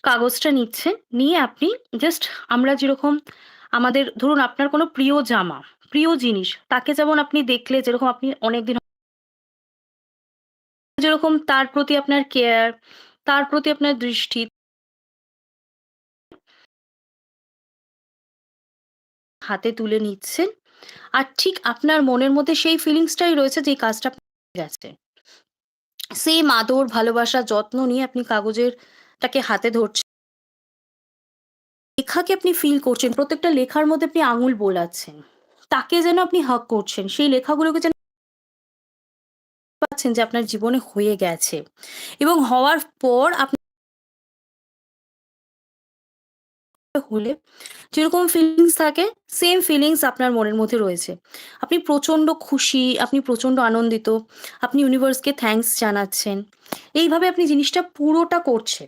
কাগজটা নিচ্ছেন, নিয়ে আপনি জাস্ট আমরা যেরকম আমাদের ধরুন আপনার কোনো প্রিয় জামা, প্রিয় জিনিস, তাকে যেমন আপনি দেখলে যেরকম আপনি অনেকদিন যেরকম তার প্রতি আপনার কেয়ার, তার প্রতি আপনার দৃষ্টি হাতে তুলে নিচ্ছেন। আর ঠিক আপনার মনের মধ্যে সেই ফিলিংসটাই রয়েছে যেই কাজটা গেছে। সেম আদর, ভালোবাসা, যত্ন নিয়ে আপনি টাকে হাতে ধরছেন। লেখাকে আপনি ফিল করছেন। প্রত্যেকটা লেখার মধ্যে আপনি আঙুল বোলাচ্ছেন। তাকে যেন আপনি হাগ করছেন। সেই লেখাগুলোকে যেন পাচ্ছেন যে আপনার জীবনে হয়ে গেছে। এবং হওয়ার পর হলে যেরকম ফিলিংস থাকে, সেম ফিলিংস আপনার মনের মধ্যে রয়েছে। আপনি প্রচন্ড খুশি, আপনি প্রচন্ড আনন্দিত, আপনি ইউনিভার্সকে থ্যাংকস জানাচ্ছেন। এইভাবে আপনি জিনিসটা পুরোটা করছেন।